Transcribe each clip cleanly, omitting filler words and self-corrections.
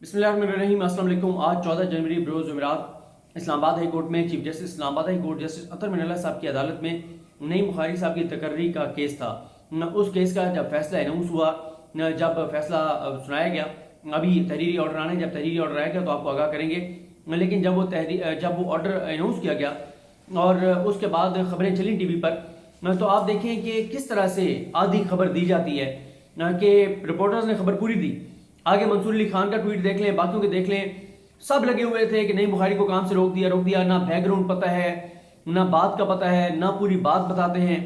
बिस्मिल्लाहिर्रहमानिर्रहीम। अस्सलाम वालेकुम। आज 14 जनवरी बरोज़ जुमेरात इस्लामाबाद हाई कोर्ट में chief justice Islamabad high court justice Athar Minallah साहब की अदालत में नईम बुखारी साहब की तकर्री का केस था। उस केस का जब फैसला अनाउंस हुआ, जब फैसला सुनाया गया, अभी तहरीरी ऑर्डर आने, जब तहरीरी ऑर्डर आएगा तो आपको आगाह करेंगे। लेकिन जब वो ऑर्डर अनाउंस किया गया और उसके बाद खबरें चली टीवी पर, तो आप देखें कि किस तरह से आधी खबर दी जाती है कि रिपोर्टर्स ने खबर पूरी दी। आगे मंसूर अली खान का ट्वीट देख लें, बाकियों के देख लें, सब लगे हुए थे कि नईम बुखारी को काम से रोक दिया। ना बैकग्राउंड पता है, ना बात का पता है, ना पूरी बात बताते हैं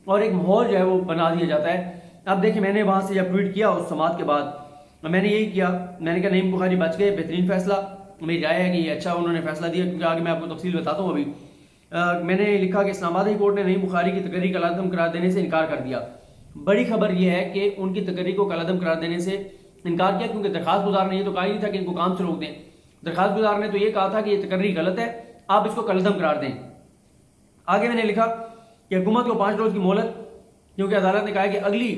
और एक माहौल जो है वो बना दिया जाता है। अब देखिए, मैंने वहां से जब ट्वीट किया उस समात के बाद मैंने यही किया, मैंने कहा नईम बुखारी बच गए, बेहतरीन फैसला। मेरी राय है कि ये अच्छा उन्होंने फैसला दिया, क्योंकि आगे मैं आपको तफसील बताता हूँ। अभी मैंने लिखा कि इस्लामाबाद हाई कोर्ट ने नईम बुखारी की तकर्री का कलअदम करार देने से इनकार कर दिया। बड़ी खबर यह है कि उनकी तकर्री को कलअदम करार देने से इनकार किया, क्योंकि दरखास्त गुजार ने ये तो कहा ही था कि इनको काम से रोक दें। दरखास्त गुजार ने तो ये कहा था कि ये तकर्री गलत है, आप इसको कलअदम करार दें। आगे मैंने लिखा कि हुकूमत को 5 रोज की मोहलत, क्योंकि अदालत ने कहा है कि अगली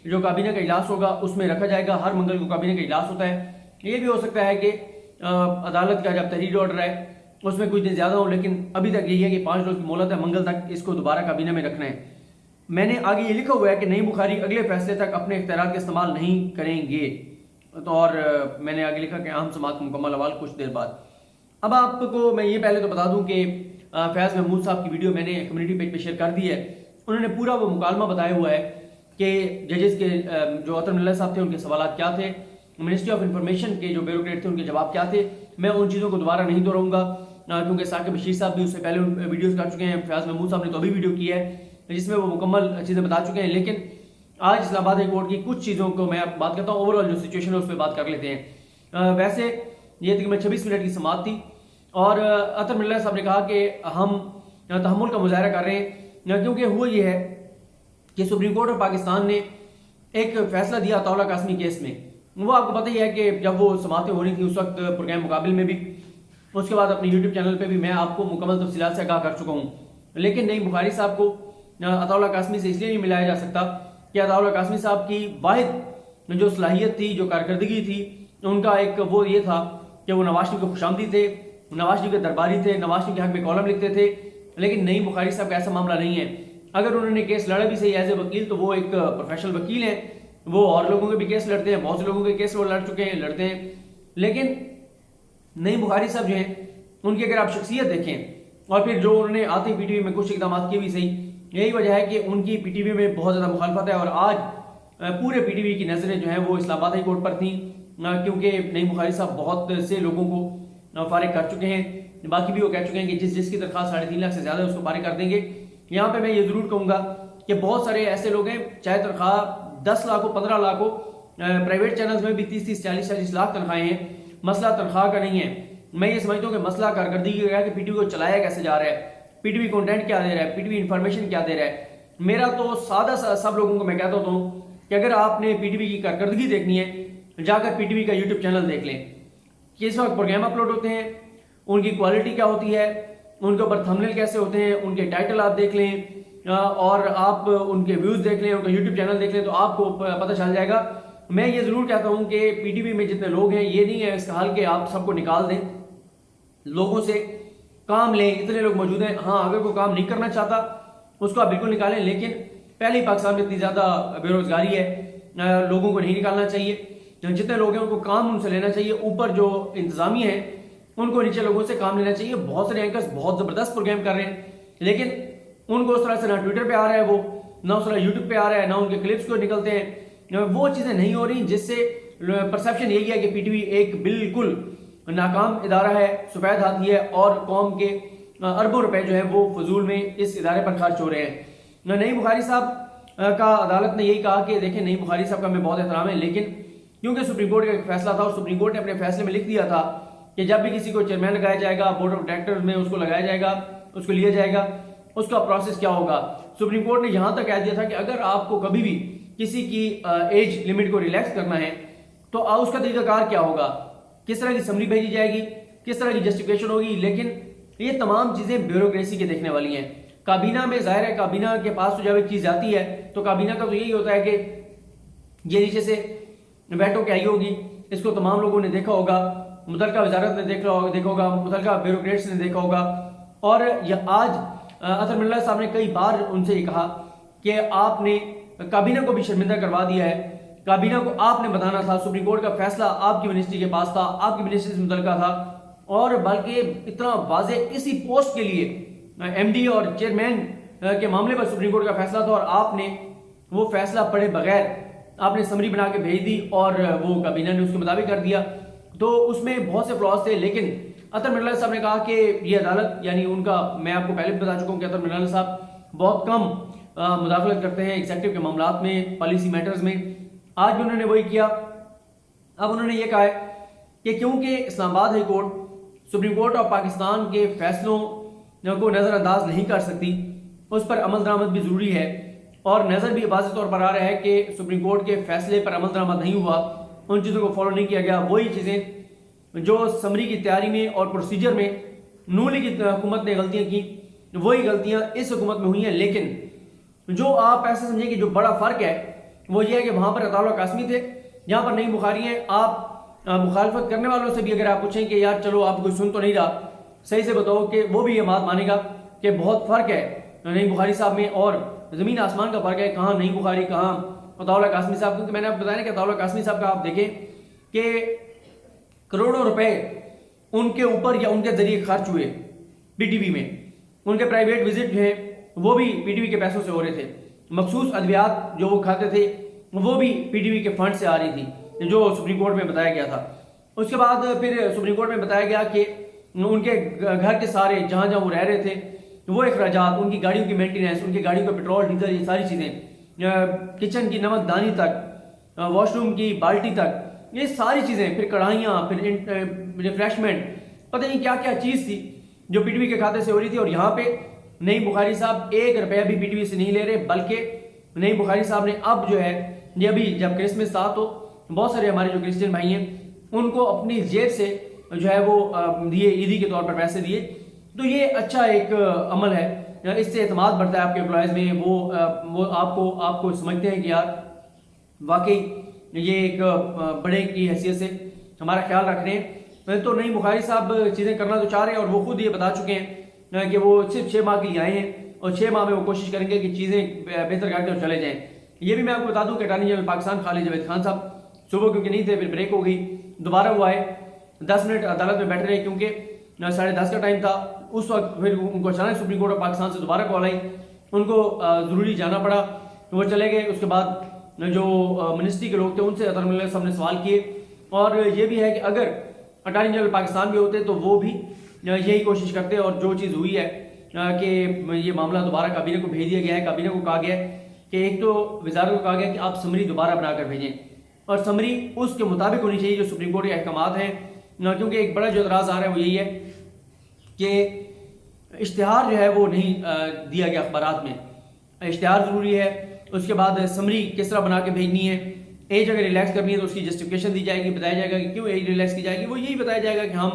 जो काबीना का इजलास होगा उसमें रखा जाएगा। हर मंगल को काबीना का इजलास होता है। ये भी हो सकता है कि अदालत का जब तहरीरी ऑर्डर है उसमें कुछ दिन ज्यादा हो, लेकिन अभी तक यही है कि 5 रोज की मोहलत है, मंगल तक इसको दोबारा काबीना में रखना है। मैंने आगे ये लिखा हुआ है कि नईम बुखारी अगले फैसले तक अपने इख्तियार का इस्तेमाल नहीं करेंगे। तो और मैंने आगे लिखा कि अहम समात मुकम्मल अवाल कुछ देर बाद। अब आपको मैं ये पहले तो बता दूं कि फैज़ महमूद साहब की वीडियो मैंने कम्युनिटी पेज पे शेयर कर दी है। उन्होंने पूरा वो मुकालमा बताया हुआ है कि जजेस के जो अतर मिनल्ला साहब थे उनके सवाल क्या थे, मिनिस्ट्री ऑफ इंफॉर्मेशन के जो ब्यूरोक्रेट थे उनके जवाब क्या थे। मैं उन चीज़ों को दोबारा नहीं दोहराऊंगा, क्योंकि साकिब बशीर साहब भी उससे पहले वीडियोज़ कर चुके हैं। फैज़ महमूद साहब ने तो अभी वीडियो की है जिसमें वो मुकम्मल चीज़ें बता चुके हैं। लेकिन आज इस्लामाबाद हाई कोर्ट की कुछ चीज़ों को मैं बात करता हूँ, ओवरऑल जो सिचुएशन है उस पर बात कर लेते हैं। वैसे ये तकरीबन 26 मिनट की समात थी और अतर मिनल्ला साहब ने कहा कि हम तहम्मुल का मुजाहरा कर रहे हैं, क्योंकि हुआ ये है कि सुप्रीम कोर्ट ऑफ पाकिस्तान ने एक फैसला दिया अताउल्लाह कासमी केस में। वो आपको पता ही है कि जब वो समातें हो रही थी उस वक्त प्रोग्राम मुकाबिल में भी, उसके बाद अपने यूट्यूब चैनल पर भी मैं आपको मुकम्मल तफसीलात से आगाह कर चुका हूँ। लेकिन नईम बुखारी साहब को अताउल्लाह कासमी से इसलिए नहीं मिलाया जा सकता कि अताउल्लाह कासमी साहब की वाहिद जो सलाहियत थी, जो कारकर्दगी थी, उनका एक वो ये था कि वो नवाज शरीफ के खुशामदी थे, नवाज शरीफ के दरबारी थे, नवाज शरीफ के हक में कॉलम लिखते थे। लेकिन नईम बुखारी साहब का ऐसा मामला नहीं है। अगर उन्होंने केस लड़ा भी सही एज ए वकील, तो वो एक प्रोफेशनल वकील हैं, वो और लोगों के भी केस लड़ते हैं, बहुत से लोगों के केस वो लड़ चुके हैं, लड़ते हैं। लेकिन नईम बुखारी साहब जो हैं उनकी अगर आप शख्सियत देखें और फिर जो उन्होंने आते ही पीटीवी में कुछ इकदाम किए भी सही, यही वजह है कि उनकी पीटीवी में बहुत ज़्यादा मुखालफत है। और आज पूरे पीटीवी की नज़रें जो हैं वो इस्लामाबाद हाई कोर्ट पर थी, क्योंकि नईम बुखारी साहब बहुत से लोगों को फारिग कर चुके हैं। बाकी भी वो कह चुके हैं कि जिसकी दरखास्त 3.5 लाख से ज़्यादा है उसको फारिग कर देंगे। यहाँ पे मैं ये ज़रूर कहूँगा कि बहुत सारे ऐसे लोग हैं, चाहे तनख्वाह 10 लाख हो, 15 लाख हो, प्राइवेट चैनल्स में भी 30-30, 40-40 लाख तनख्वाहें हैं। मसला तनख्वाह का नहीं है। मैं ये समझता हूँ कि मसला कारकर्दगी का है कि पीटीवी को चलाया कैसे जा रहा है, पीटीवी कंटेंट क्या दे रहा है, पीटीवी इंफॉर्मेशन क्या दे रहा है। मेरा तो सादा सब लोगों को मैं कहता हूँ कि अगर आपने पीटीवी की कारकर्दगी देखनी है, जाकर पीटीवी का यूट्यूब चैनल देख लें, किस वक्त प्रोग्राम अपलोड होते हैं, उनकी क्वालिटी क्या होती है, उनके ऊपर थंबनेल कैसे होते हैं, उनके टाइटल आप देख लें और आप उनके व्यूज देख लें, उनका यूट्यूब चैनल देख लें, तो आपको पता चल जाएगा। मैं ये जरूर कहता हूँ कि पीटीवी में जितने लोग हैं, ये नहीं है इसका हाल कि आप सबको निकाल दें, लोगों से काम लें। इतने लोग मौजूद हैं, हाँ, अगर कोई काम नहीं करना चाहता उसको आप बिल्कुल निकालें, लेकिन पहले ही पाकिस्तान में इतनी ज़्यादा बेरोजगारी है, लोगों को नहीं निकालना चाहिए। जितने लोग हैं उनको काम उनसे लेना चाहिए, ऊपर जो इंतजामिया है उनको नीचे लोगों से काम लेना चाहिए। बहुत सारे एंकर्स बहुत ज़बरदस्त प्रोग्राम कर रहे हैं, लेकिन उनको उस तरह से ना ट्विटर पर आ रहा है, वो ना उस तरह यूट्यूब पर आ रहा है, ना उनके क्लिप्स को निकलते हैं, वो चीज़ें नहीं हो रही, जिससे परसेप्शन यही है कि पीटीवी एक बिल्कुल नाकाम इदारा है, सफेद हाथी है और कौम के अरबों रुपए जो है वो फजूल में इस इदारे पर खर्च हो रहे हैं। नईम बुखारी साहब का अदालत ने यही कहा कि देखें, नईम बुखारी साहब का हमें बहुत एहतराम है, लेकिन क्योंकि सुप्रीम कोर्ट का एक फैसला था और सुप्रीम कोर्ट ने अपने फैसले में लिख दिया था कि जब भी किसी को चेयरमैन लगाया जाएगा, बोर्ड ऑफ डायरेक्टर्स में उसको लगाया जाएगा, उसको लिया जाएगा, उसका प्रोसेस क्या होगा। सुप्रीम कोर्ट ने यहां तक कह दिया था कि अगर आपको कभी भी किसी की एज लिमिट को रिलैक्स करना है तो उसका तरीकाकार क्या होगा, किस तरह की समरी भेजी जाएगी, किस तरह की जस्टिफिकेशन होगी। लेकिन ये तमाम चीजें ब्यूरोक्रेसी के देखने वाली हैं। काबीना में जाहिर है, काबीना के पास तो जब एक चीज आती है तो काबीना का तो यही होता है कि ये नीचे से वेटो क्या आई होगी, اس کو تمام لوگوں نے دیکھا ہوگا، متعلقہ وزارت نے دیکھا ہوگا، متعلقہ بیوروکریٹس نے دیکھا ہوگا، اور یہ آج اطہر من اللہ صاحب نے کئی بار ان سے یہ کہا کہ آپ نے کابینہ کو بھی شرمندہ کروا دیا ہے، کابینہ کو آپ نے بتانا تھا، سپریم کورٹ کا فیصلہ آپ کی منسٹری کے پاس تھا، آپ کی منسٹری سے متعلقہ تھا، اور بلکہ اتنا واضح اسی پوسٹ کے لیے ایم ڈی اور چیئرمین کے معاملے پر سپریم کورٹ کا فیصلہ تھا، اور آپ نے وہ فیصلہ پڑھے بغیر آپ نے سمری بنا کے بھیج دی اور وہ کابینہ نے اس کے مطابق کر دیا۔ تو اس میں بہت سے فلاز تھے، لیکن اطہر من اللہ صاحب نے کہا کہ یہ عدالت، یعنی ان کا، میں آپ کو پہلے بھی بتا چکا ہوں کہ اطہر من اللہ صاحب بہت کم مداخلت کرتے ہیں ایگزیکٹو کے معاملات میں، پالیسی میٹرز میں۔ آج بھی انہوں نے وہی کیا۔ اب انہوں نے یہ کہا ہے کہ کیونکہ اسلام آباد high court supreme court of Pakistan کے فیصلوں کو نظر انداز نہیں کر سکتی، اس پر عمل درآمد بھی ضروری ہے، اور نظر بھی واضح طور پر آ رہا ہے کہ سپریم کورٹ کے فیصلے پر عمل درآمد نہیں ہوا، ان چیزوں کو فالو نہیں کیا گیا، وہی چیزیں جو سمری کی تیاری میں اور پروسیجر میں نون لیگ کی حکومت نے غلطیاں کی، وہی غلطیاں اس حکومت میں ہوئی ہیں۔ لیکن جو آپ ایسا سمجھیں کہ جو بڑا فرق ہے وہ یہ ہے کہ وہاں پر عطا اللہ قاسمی تھے، یہاں پر نئی بخاری ہیں۔ آپ مخالفت کرنے والوں سے بھی اگر آپ پوچھیں کہ یار چلو آپ کوئی سن تو نہیں رہا، صحیح سے بتاؤ، کہ وہ بھی یہ بات مانے گا کہ بہت فرق ہے نئی بخاری صاحب میں، اور زمین آسمان کا فرق ہے، کہاں نئی بخاری، کہاں عطا اللہ قاسمی صاحب۔ کیونکہ میں نے آپ کو بتایا کہ عطا اللہ قاسمی صاحب کا آپ دیکھیں کہ کروڑوں روپے ان کے اوپر یا ان کے ذریعے خرچ ہوئے پی ٹی وی میں، ان کے پرائیویٹ وزٹ جو ہیں وہ بھی پی ٹی وی کے پیسوں سے ہو رہے تھے، مخصوص ادویات جو وہ کھاتے تھے وہ بھی پی ٹی وی کے فنڈ سے آ رہی تھی، جو سپریم کورٹ میں بتایا گیا تھا۔ اس کے بعد پھر سپریم کورٹ میں بتایا گیا کہ ان کے گھر کے سارے جہاں جہاں وہ رہ رہے تھے وہ اخراجات، ان کی گاڑیوں کی مینٹیننس، ان کی گاڑیوں کا پیٹرول ڈیزل، یہ ساری چیزیں، کچن کی نمک دانی تک، واش روم کی بالٹی تک، یہ ساری چیزیں، پھر کڑھائیاں، پھر ریفریشمنٹ، پتہ نہیں کیا کیا چیز تھی جو پی ٹی وی کے کھاتے سے ہو رہی تھی۔ اور یہاں پہ نئی بخاری صاحب 1 روپیہ بھی پی ٹی وی سے نہیں لے رہے، بلکہ نئی بخاری صاحب نے اب جو ہے یہ ابھی جب کرسمس تھا تو بہت سارے ہمارے جو کرسچن بھائی ہیں ان کو اپنی جیب سے جو ہے وہ دیے، عیدی کے طور پر پیسے دیے۔ تو یہ اچھا ایک عمل ہے، اس سے اعتماد بڑھتا ہے آپ کے امپلائیز میں، وہ آپ کو سمجھتے ہیں کہ یار واقعی یہ ایک بڑے کی حیثیت سے ہمارا خیال رکھ رہے ہیں۔ تو نئی بخاری صاحب چیزیں کرنا تو چاہ رہے ہیں، اور وہ خود یہ بتا چکے ہیں کہ وہ صرف 6 ماہ کے لیے آئے ہیں، اور 6 ماہ میں وہ کوشش کریں گے کہ چیزیں بہتر کر کے اور چلے جائیں۔ یہ بھی میں آپ کو بتا دوں کہ اٹارنی جنرل پاکستان خالد جاوید خان صاحب صبح کیونکہ نہیں تھے، پھر بریک ہو گئی، دوبارہ وہ آئے، 10 منٹ عدالت میں بیٹھ رہے کیونکہ 10:30 کا ٹائم تھا۔ اس وقت پھر ان کو اچانک سپریم کورٹ آف پاکستان سے دوبارہ کال آئی، ان کو ضروری جانا پڑا، وہ چلے گئے۔ اس کے بعد جو منسٹری کے لوگ تھے ان سے اطہر من اللہ صاحب نے سوال کیے، اور یہ بھی ہے کہ اگر اٹارنی جنرل پاکستان بھی ہوتے تو وہ بھی یہی کوشش کرتے، اور جو چیز ہوئی ہے کہ یہ معاملہ دوبارہ کابینہ کو بھیج دیا گیا ہے، کابینہ کو کہا گیا ہے کہ ایک تو وزارت کو کہا گیا کہ آپ سمری دوبارہ بنا کر بھیجیں، اور سمری اس کے مطابق ہونی چاہیے جو سپریم کورٹ کے احکامات ہیں، کیونکہ ایک بڑا جو اعتراض آ رہا ہے وہ یہی ہے کہ اشتہار جو ہے وہ نہیں دیا گیا اخبارات میں، اشتہار ضروری ہے۔ اس کے بعد سمری کس طرح بنا کے بھیجنی ہے، ایج اگر ریلیکس کرنی ہے تو اس کی جسٹیفکیشن دی جائے گی، بتایا جائے گا کہ کیوں ایج ریلیکس کی جائے گی، وہ یہی بتایا جائے گا کہ ہم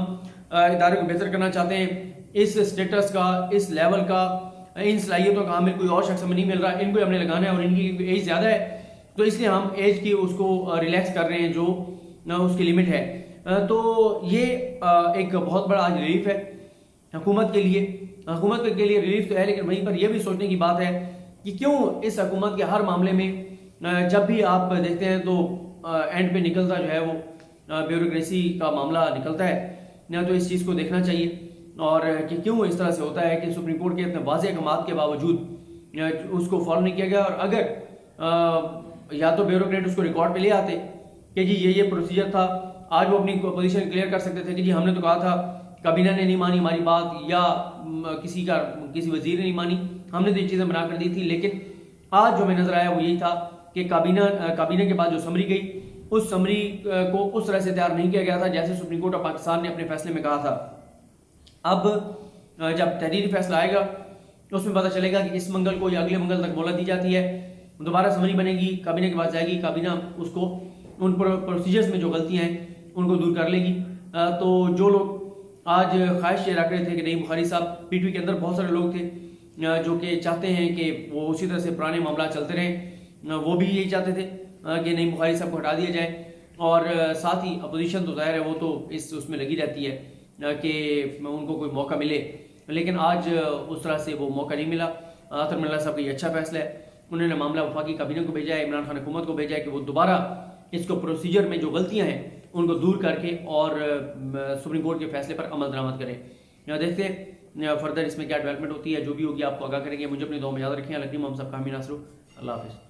ادارے کو بہتر کرنا چاہتے ہیں، اس سٹیٹس کا، اس لیول کا، ان صلاحیتوں کا ہمیں کوئی اور شخص ہمیں نہیں مل رہا، ان کو ہم نے لگانا ہے، اور ان کی ایج زیادہ ہے تو اس لیے ہم ایج کی اس کو ریلیکس کر رہے ہیں جو اس کی لمٹ ہے۔ تو یہ ایک بہت بڑا آج ریلیف ہے حکومت کے لیے، حکومت کے لیے ریلیف تو ہے، لیکن وہیں پر یہ بھی سوچنے کی بات ہے کہ کیوں اس حکومت کے ہر معاملے میں جب بھی آپ دیکھتے ہیں تو اینڈ پہ نکلتا جو ہے وہ بیوروکریسی کا معاملہ نکلتا ہے، تو اس چیز کو دیکھنا چاہیے، اور کہ کیوں اس طرح سے ہوتا ہے کہ سپریم کورٹ کے اتنے واضح احکامات کے باوجود اس کو فالو نہیں کیا گیا۔ اور اگر یا تو بیوروکریٹ اس کو ریکارڈ پہ لے آتے کہ جی یہ پروسیجر تھا، آج وہ اپنی پوزیشن کلیئر کر سکتے تھے کہ جی ہم نے تو کہا تھا، کابینہ نے نہیں مانی ہماری بات، یا کسی وزیر نے نہیں مانی، ہم نے تو یہ چیزیں بنا کر دی تھی۔ لیکن آج جو ہمیں نظر آیا وہ یہی تھا کہ کابینہ کے بعد جو سمری گئی، اس سمری کو اس طرح سے تیار نہیں کیا گیا تھا جیسے سپریم کورٹ آف پاکستان نے اپنے فیصلے میں کہا تھا۔ اب جب تحریری فیصلہ آئے گا تو اس میں پتہ چلے گا کہ اس منگل کو یا اگلے منگل تک مہلت دی جاتی ہے، دوبارہ سمری بنے گی، کابینہ کے بعد جائے گی، کابینہ اس کو ان پروسیجرز میں جو غلطیاں ہیں ان کو دور کر لے گی۔ تو جو لوگ آج خواہش یہ رکھ رہے تھے کہ نئی بخاری صاحب، پی ٹی وی کے اندر بہت سارے لوگ تھے جو کہ چاہتے ہیں کہ وہ اسی طرح سے پرانے معاملات چلتے رہیں، وہ بھی یہی چاہتے تھے کہ نئی بخاری صاحب کو ہٹا دیا جائے، اور ساتھ ہی اپوزیشن تو ظاہر ہے وہ تو اس میں لگی رہتی ہے کہ ان کو کوئی موقع ملے، لیکن آج اس طرح سے وہ موقع نہیں ملا۔ اطہر من اللہ صاحب کا یہ اچھا فیصلہ ہے، انہوں نے معاملہ وفاقی کابینہ کو بھیجا ہے، عمران خان حکومت کو بھیجا ہے کہ وہ دوبارہ اس کو پروسیجر میں جو غلطیاں ہیں ان کو دور کر کے اور سپریم کورٹ کے فیصلے پر عمل درآمد کریں۔ دیکھتے ہیں فردر اس میں کیا ڈیولپمنٹ ہوتی ہے، جو بھی ہوگی آپ کو آگاہ کریں گے۔ مجھے اپنی دعا میں یاد رکھیں۔ اللہ کریم ہم سب کا حامی ناصر ہو۔ اللہ حافظ۔